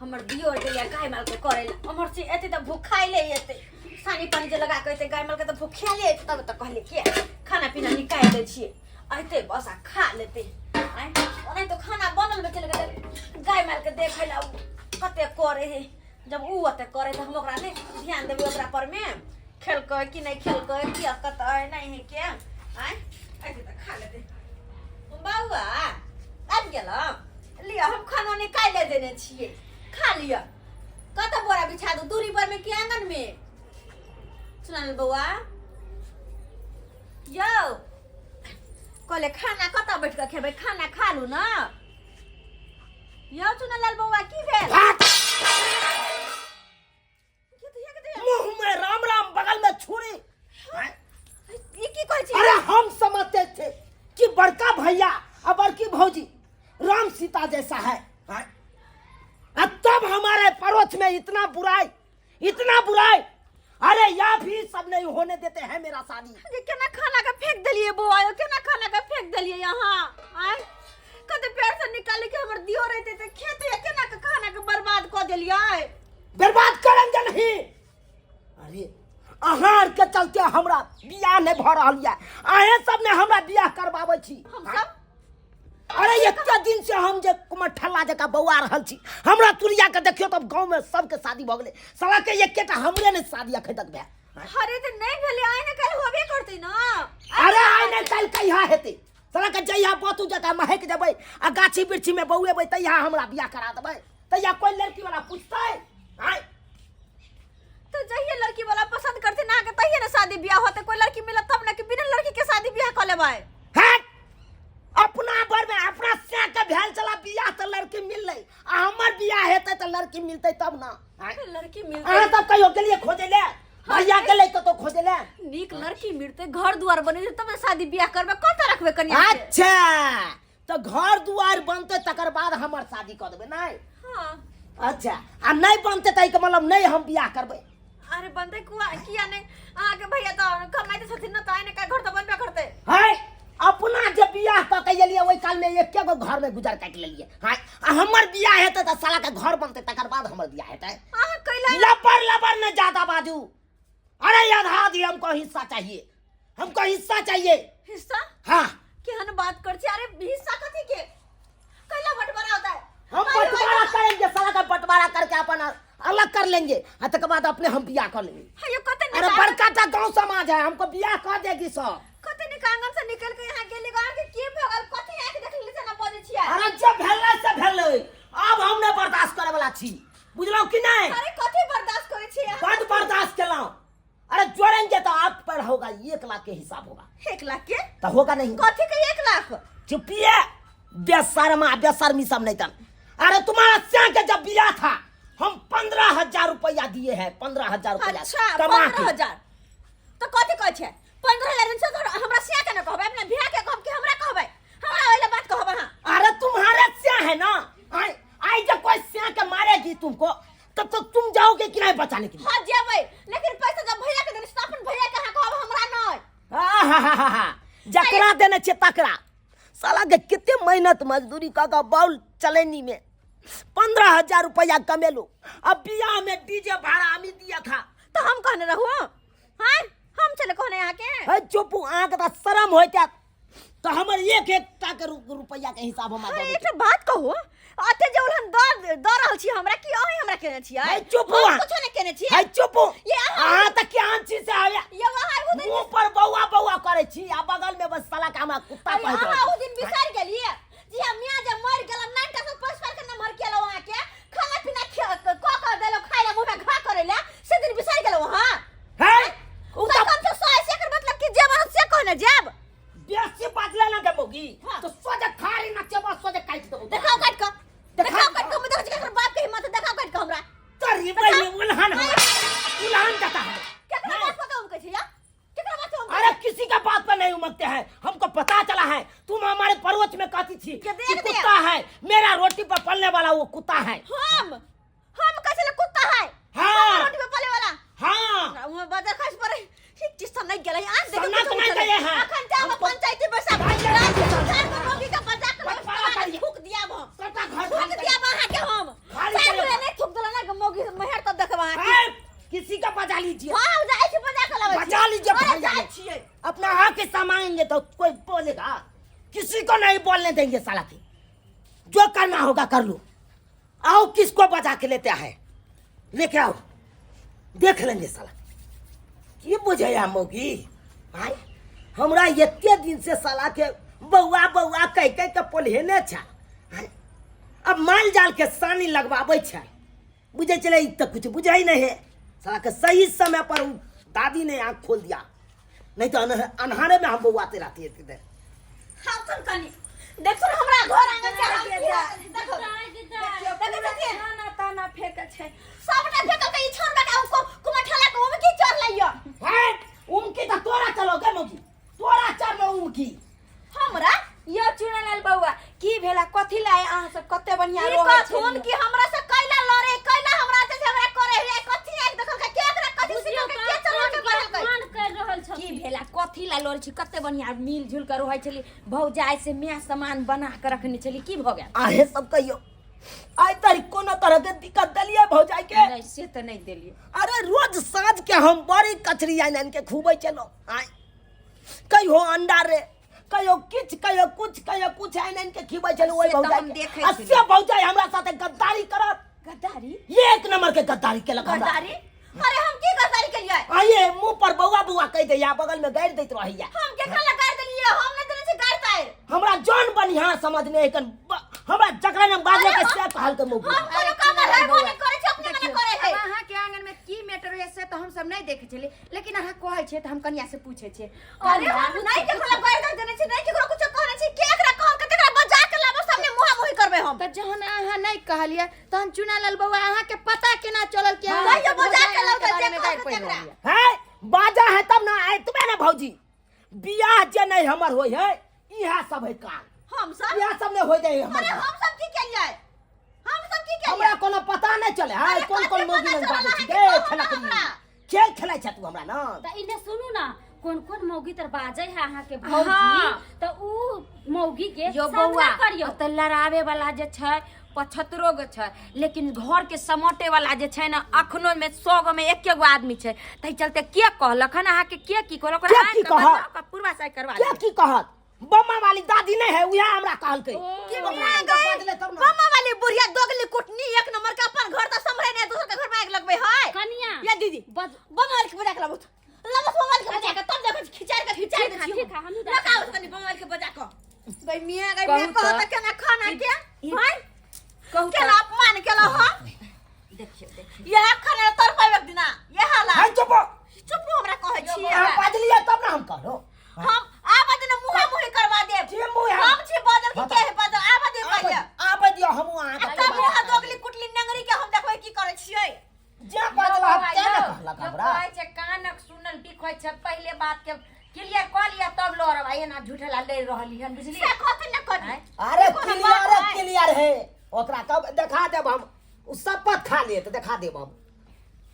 हमर दियोर गेलिया गाय माल के करे हमर से एते त भूखाई ले एते सानी पानी जे लगा के एते गाय माल के त भूखिया ले तब त कहले के खाना पीना निकाल दे छिए आइते बस आ खा लेते आय ओने तो खाना बनल में चले गेले गाय माल के देखै ला कते करे है जब ऊ ओते करे त हम ओकरा ने ध्यान देबे ओकरा पर में खेल के कि नहीं खेल के कि कत नहीं है के आय आइते त खा लेते बाबा आबि गेला लिया हम खाना निकाल ले देने छिए खा लिया कत बोरा बिछा दो दूरी पर में कि आंगन में सुनाल बउआ यो कहले खाना कत बैठ के खेबै खाना खा लू ना यो सुनाल बउआ की भेल मुंह में राम राम बगल में छुरी ये की कहै छी अरे हम समझते थे कि बड़का भैया और बड़की भौजी राम सीता जैसा है तब हमारे पड़ोस में इतना बुराई अरे या भी सब नहीं होने देते हैं मेरा शादी ये केना खाना का फेंक दलिए बुआ केना खाना का फेंक दलिए यहाँ आय कते पेड़ से निकाल के हमर दियो रहते थे खेत ये केना का खाना के बर्बाद कर देलिए बर्बाद करेंगे नहीं अरे अहार के चलते हमरा बियाह नहीं भ रहल है अहे सब ने हमरा बियाह करबाबै छी हम सब अरे इतना दिन से हम जे कुमठल्ला जका बौआ रहल छी हमरा तुरिया के देखियो तब गांव में सबके शादी भ गेलै साला के एकेटा हमरे ने शादी अखै तक भे अरे तो नहीं भेले आइ न कल होबे करते ना अरे आइ न कल कहिया हेतै साला के जइया बतू जका महक जबै आ गाछी बिरछी में बौएबै तइया हमरा बियाह करा देबै तइया कोई लड़की वाला पूछतै आइ तो जहिए लड़की वाला पसंद करते ना के तहिए ना शादी ब्याह होते कोई लड़की मिले तब ना कि बिना लड़की के शादी ब्याह कर लेबै हट अपना बर में अपना से के भेल चला बियाह त लड़की मिललै आ हमर बियाह हेतै त लड़की मिलतै तब ना लड़की मिलते अहाँ तब कहियो गेलिए खोजे ले भैया गेलै तो खोजे ले नीक लड़की मिलते घर द्वार बने तब ना शादी ब्याह करबे कत रखबे कन्या अच्छा तो घर दुआर बनते तकर बाद हमर शादी कर देबे नहीं हां अच्छा आ नहीं बनते तई के मतलब नहीं हम बियाह करबे अरे बनते किया नहीं आगे के भैया तो कमाइते छथिन ना तो आइने का घर तो बनबे करते है अपना जे बियाह क के गेलिए ओइ काल में एके गो घर में गुजर काट लेलिए हां हमर बियाह हेतै त साला के घर बनते तकर बाद हमर बियाह हेतै हां कैला लबर ने ज्यादा बाजू अरे आधा दी हमको हिस्सा चाहिए हिस्सा हां केहन बात कर छी अरे हिस्सा कथी के कैला बंटवारा होता है हम बंटवारा करेंगे साला का बंटवारा करके अपन अलग कर लेंगे और तक बाद अपने हम बियाह कर लेंगे ये कते अरे बड़का टा गांव समाज है हमको बियाह कर देगी सब कते निकांगन से निकल के यहाँ गेली गांव के की भगल कते आके देख ली से ना बजे छिया अरे जब भेलै से भेलै अब हम नहीं बर्दाश्त करे वाला छी बुझलो कि नहीं अरे कते बर्दाश्त करे छी बड़ बर्दाश्त केला अरे जोड़ेंगे तो आप पर होगा 1 लाख के हिसाब होगा 1 लाख के तो होगा नहीं कथी के 1 लाख चुपिए बेशर्मी सब नहीं तन अरे तुम्हारा स्याह के जब बियाह था हम 15,000 रुपया दिए हैं 15,000 रुपया अच्छा कमा के 15,000 तो कथी कहै छै 15,000 से हमरा स्याह के न कहबै अपना बियाह के कहब कि हमरा कहबै हमरा ओइला बात कहब हां अरे तुम्हारे स्याह है ना आई जब कोई स्याह के मारेगी तुमको तब तो तुम जाओगे कि नहीं बचाने के लिए हां जेबै लेकिन पैसा जब भैया के देने अपन भैया के हां कहब हमरा नहीं जकरा देने छे तकरा साला के कितने मेहनत मजदूरी का बाउल चलेनी में 15,000 रुपया कमेलू अब बियाह में डीजे भाड़ा हमें दिया था तो हम कहने रहू हां हम चले कहने यहाँ के है चुप आंख का शर्म होय क्या तो हमर एक टा के रुपया के हिसाब हम अरे एक बात कहू अते जौलहन दर रहल छी हमरा की अही हमरा केने छी है चुप कुछ नहीं केने छी है चुप ये अहाँ त क्या चीज से आया ये वहां मुंह पर बौआ करे छी आ बगल में बस साला का हमरा कुत्ता कहत हां ओ दिन बिसार गेलिए जी हम मियां जब मर गेल 9 का सब परिवार के नंबर केलो वहां के खाना पीना क देलो खाइला मुंह में घा करेला से दिन बिसार गेलो वहां है उ त कम से 100 से कर मतलब कि जेब से कहने जेब बेसी बात लेना के मोगी तो सोजे खारी ना चबा सोजे काट दो देखाओ काट के मुझे देख बाप के हिम्मत देखाओ काट के हमरा तरी भाई उल्हान जाता है केकरा बात पता हम कहै या केकरा बात हम अरे किसी का बात पर नहीं उमकते हैं हमको पता चला है तुम हमारे पड़ोस में कहती थी कि कुत्ता है लीजिए हां जाई छी बजा के लावे बजा लीजिए अरे भैया जाई छिए अपना हक से मांगेंगे तो कोई बोलेगा किसी को नहीं बोलने देंगे साला की जो करना होगा कर लो आओ किसको बजा के लेते हैं लेके आओ देख लेंगे साला की बुझे मौगी भाई हमरा एते दिन से साला के बउआ बउआ कह कह के पोल्हेने छ अब माल जाल के सानी लगवाबै छै बुझे चले तो कुछ बुझे ही नहीं है साला के सही समय पर दादी ने आंख खोल दिया नहीं तो अनहारे में हम बउआते रहती है हां सुन कनी देखो हमरा घर आंगन के देखो देखो ना ताना फेंके छै सबटा फेंकल के ई छोड़ बेटा उसको कुमठला के ओमे की चढ़ लइयो है उनकी तो तोरा चलोगे मौगी तोरा चल लो उनकी हमरा यो चुनालाल बउआ की भेला कथि लाए अहाँ सब कते बढ़िया ई रोहे कथुन की हमरा से कैला लड़े कैला हमरा से झगड़ा करे है कथि एक देखल के केकरा कथि सिखल के के चला के बदल मान कर रहल छ की भेला कथि ला लड़ छी कते बढ़िया मिल जुल कर रोहे छली भौजाई से मैं सामान बना के रखने छली की भ गेल आहे सब कहियो आई तारी कोनो तरह के दिक्कत दलिए भौजाई के नहीं से तो नहीं देलिए अरे रोज साँझ के हम बड़ी कचरी आइन के खूबे चलो आय कहियो अंडा रे कहियो कुछ आइन के खिबै चलो ओइ से तो हम भौजाई देखै के छलियै। अस्से भौजाई हमरा साथे गद्दारी करत गद्दारी एक नंबर के गद्दारी केलक हमरा गद्दारी अरे हम की गद्दारी केलिए आइए मुंह पर बउआ बउआ कह दे या बगल में गाड़ देत रहिया हम केकरा लगा देलिए हम ने देले से गाड़ता है हमरा जान बनिहा समझने एकन हमरा जकरा ने बाजे के से कहल के मुंह हम कोनो काम है बोले करे छ अपने मने करे है अहाँ के आंगन में की मैटर है से तो हम सब नहीं देखे छले लेकिन अहाँ कहै छै त हम कनिया से पूछे छै अरे हम नहीं केकरा गाड़ देने छी नहीं केकरा कुछ कहने छी केकरा कहल के केकरा बजा के लाबो सामने मुहा मुही करबे हम त जहन अहाँ नहीं कहलिए तहन चुनालाल बउआ अहाँ के पता केना चलल कि हाँ, अहाँ ये बजा के लाओ बारे में जे गाइड कहत पढ़ केकरा। रहलिए है बाजा है तब ना आए तुम्हें ना भौजी बियाह जे नहीं हमर होय है इहा सब है काम हम सब इहा सब ने होय जाए अरे हमर हम सब की केलिए हम सब की केलिए हमरा कोनो पता नहीं चले है अरे कौन कथी कौन मौगी पता लग बाजे चलल छी है गे कि खेला कौन हमरा? खेल खेलाइ छ तू हमरा ना त इने सुनू ना कोन कोन मौगी तर बाजे है अहाँ के हाँ। भौजी त उ मौगी के यो सामना बउआ करियो त लड़ावे वाला जे छै 75 गो छै लेकिन घर के समोटे वाला जे छै ना अखनो में 100 गो में एक गो आदमी छै तै चलते के कहलक हन अहाँ के की कहलक के की कहत? पूर्वा साइ करवा क्या की कहत बम्मा वाली दादी नहीं है उहा हमरा कहल के की बम्मा बम्मा के बदले तब ना बम्मा वाली बुढ़िया दोगली कुटनी एक नंबर का अपन घर त संभरे नहीं दूसरे के घर में आग लगबे है कनिया या दीदी बज बम्मा वाली के बजा के लाबो लाबो बम्मा वाली के बजा के तब देखो खिचार के ठीक है, हम ही लगा उसको बम्मा वाली के बजा को गई मियां गई कहू मैं कहत त- केना खाना के भाई कहू त- केला अपमान केला हो देखियो यह खाना तर पावे दिना ये हाला है चुप चुप हमरा कहै छी अहाँ बाजलिए तब ना हम कहलो हम आबा दिन मुहा मुही करवा देब जे मुँह है। हम छी बदल की के है बदल आबा दिन कहिया आबे दियो हम अहाँ अक्का मुहा दोगली कुटली नंगरी के हम देखबै की करै छियै जे बाजला क्या ना कहलक हमरा कहै छै कानक सुनल बिखै छै पहले बात के क्लियर क लिया तब लड़ भाई ना झूठला ले रहली हन बुझली से कथि न करी अरे क्लियर है ओकरा कब देखा देब हम उ शपथ खा लिए तो देखा देब हम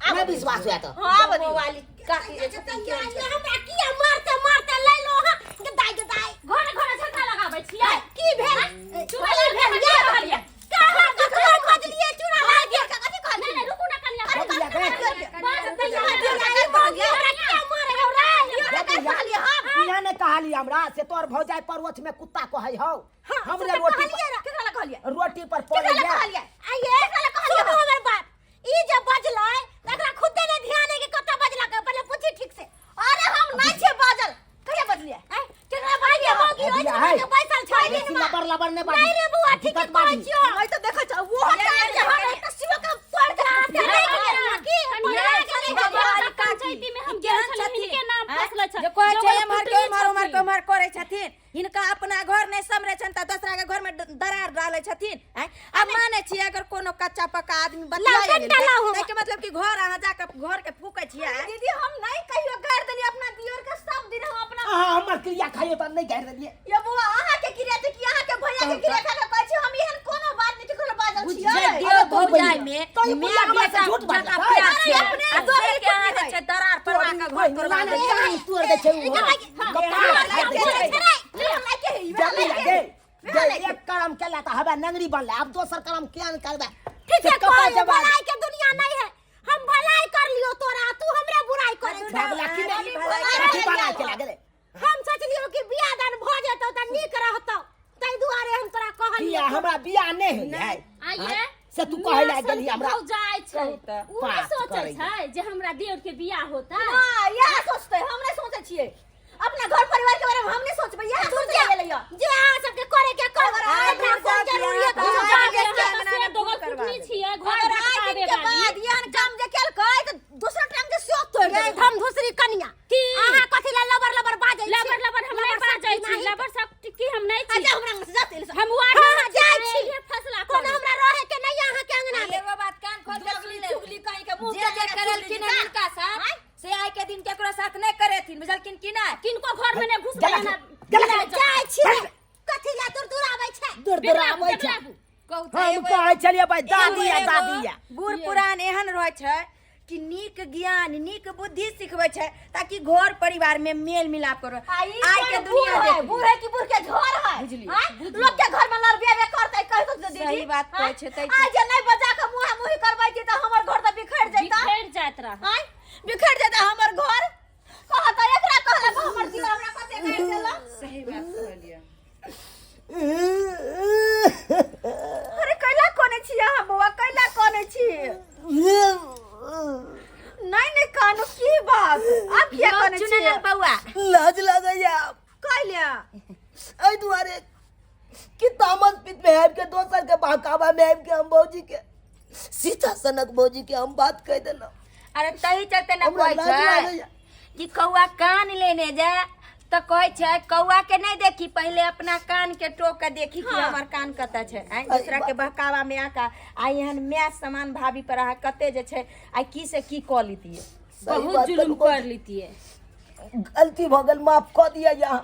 नहीं विश्वास हुआ तो हां बदी वाली काटी जे छथिन के हमरा किया मारते मारते ले लो हां गदाई गदाई घर घर झगड़ा लगाबै छियै की भेल चुनाला भेल ये रहलिए कहां ककरा बजलिए चूड़ा ला के कथि कहली नहीं नहीं रुकू ना कनिया बतिया के बात हमरा तैयार किया मारे हमरा ये कहली हम बिना ने कहली हमरा से तोर भौजाई परवछ में कुत्ता कहै हौ हमरे रोटी केकरा ला कहलिए रोटी पर केकरा ला पड़ैया कहलिए आइए केकरा ला कहलिए सुनो हमर बात ई जे बजलै एकरा खुदे ने ध्यान है कि कत्ता बजला के पहले पूछी ठीक से अरे हम नहीं छे बाजल कहिया बजलिए हैं केकरा बजलिए मौगी होय बजलिए, छै के बैसल छै बेसी दिन में लबर लबर ने बाजी नहीं रे बुआ ठीक है हकीकत बाजी छियो मैं तो देखै छ वो हटाल जे हम एक शिव का पड़ के आते नहीं की पंचायती में हम गेल छलिए इनके नाम फसले छ जे कहै छै एमहर करे छथिन हिनका अपना घर नहीं समरे छन त दूसरा के घर में दरार डाले छथिन हैं अब माने छी अगर कोनो कच्चा पक्का आदमी बतलाए तै के मतलब कि घर अहाँ जाके घर के फूकै छियै दीदी हम नहीं कहियो गाड़ देली अपना दियोर के सब दिन हम अपना अहाँ हमर क्रिया खाइयो त नहीं कह देलिए ये बुआ अहाँ के क्रिया छै कि अहाँ के भैया के क्रिया खा के कहै छी हम एहन कोनो बात नहीं ठिकरो बाजल बुझे छियै दियो भौजाई तो ई में बुढ़िया मियां हमरा से बेटा झूठ बाजल जका है। प्यार अरे छै अपने आ दोहरे दोहरे के कुछ आदत नहीं। छै दरार परवा के घर करवा दे कहानी तोड़ दे छै एक करम केला त हबे नंगरी बनले अब दोसर करम केन करबे ठीक है कपा कोई जवाब भलाई के दुनिया नहीं है हम भलाई कर लियो तोरा तू हमरे लाग गेली हमरा जाय छै कहू तऽ। उ नहि बात सोचै करै छै जे हमरा देवर के बियाह होता हां यह सोचते हम नहीं सोचे छिए अपना घर परिवार के बारे में हम नहीं सोचबे यह सोच के गेलै जे अहाँ सबके करे के कर हमरा कोन जरूरत छियै घर अगर में आज खावे के वाली बाद यहन काम जे केलकै त दूसरा टाइम के शौक तोड़ दे हम दूसरी कन्या की अहाँ कथि ला लबर लबर बाजै छी लबर लबर हम नहीं बाजै छी लबर सब की हम नहीं छी अच्छा हमरा से जाते हम वार्ड हां जाय छी ये फैसला कोन कर हमरा रहे के नहीं अहाँ के अंगना में एगो बात कान खोल के सुन ले चुगली कहीं के मुंह जे करलखिन इनका साथ से आइ के दिन केकरो साथ नहीं करेथिन बुझलखिन कि नहीं किनको घर में नहीं घुस जला- जाना जाय छी कथि ला दूर आबै छै दूर आबै छै कहू हम कहै छलिए भाई दादी या दादी या बूढ़ पुरान एहन रहै छै कि नीक ज्ञान नीक बुद्धि सिखबै छै ताकि घर परिवार में मेल मिलाप करो आई के दुनिया है देखी। बूढ़े की बूढ़ के झोर है बुझली, हैं? लोग के घर में लड़बे करते कह तो दीदी सही बात कहै छै, तै आज जे नहीं बजा के मुंह मुही करबै छी त हमर घर त बिखर जैता बिखर जात रहा हैं बिखर जैता हमर घर कहत एकरा कहला हमर जीवन हमरा कते काट देला सही बात कहलिए अरे कैला कोने छी अहाँ बौआ कैला कोने छी नहीं कानू की बात आप क्या कोने छी बउआ लाज लगैया कैला एहि दुआरे कि तामस पित में आबि के दोसर के बहकावा में आबि के हम भौजी के सीता सनक भौजी के हम बात कह देलहुं अरे तही चलते न हमरा कहै लाज छै लागैया कि कौआ कान लेने जा तो कहै छै कौआ के नहीं देखी पहले अपना कान के टोक के देखी कि हमर कान कतऽ छै आइ दूसरा के बहकावा में आका आइ एहन मैच समान भाभी पर अहाँ कते जे छै आइ की से की कऽ लीतिए बहुत जुलुम कर लीतिए गलती भ गेल माफ क दिया यहाँ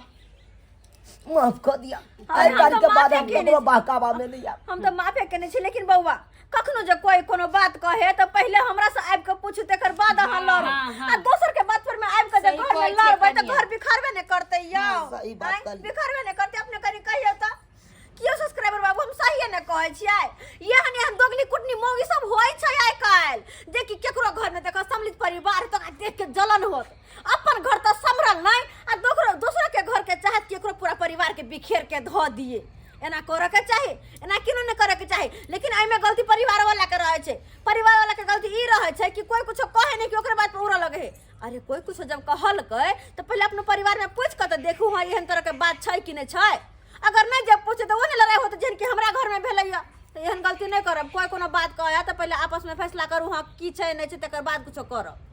माफ क दिया आई हम काल तो के बाद माफे हम केने ककरो छी। बहकावा में नहीं आब हम तो माफे केने छी लेकिन बौआ कखनो जे कोई कोनो बात कहे तो पहले हमरा से आबि के पूछू तेकर बाद अहाँ लड़ू हाँ, हाँ। आ दोसर के बात पर में आबि के जे सही घर में कहै छै लड़बै त कनिया। घर बिखारबे ने करते यौ सही बात आँय? कहली। बिखारबे ने करते अपने कनी कहियो त कियो सब्सक्राइबर बाबू हम सहिए ने कहै छियै यहन यहन दोगली कुटनी मौगी सब होय छै आइ काल जे कि केकरो घर में देखो सम्मिलित परिवार तो देख के जलन होत अपन घर तो संभरल नहीं आ दोसरा के घर के चाहत केकरो पूरा परिवार के बिखेर के ध दिए एना करे के चाही एना किनो न करे के चाही लेकिन आई में गलती परिवार वाला के रहे छै परिवार वाला के गलती ई रहे छै कि कोई कुछ कहे नहीं कि ओकरे बात पे उड़ा लगे है अरे कोई कुछ जब कहलकै तो पहले अपने परिवार में पूछ के तो देखू हां एहन तरह के बात छै कि नहीं छै अगर नहीं जब पूछे तो वो नहीं लड़ाई होते जिनकी हमरा घर में भेलैया तो एहन गलती नहीं करब कोई कोनो बात कहे तो पहले आपस में फैसला करू हां की छै नहीं छै तकर बाद कुछ करब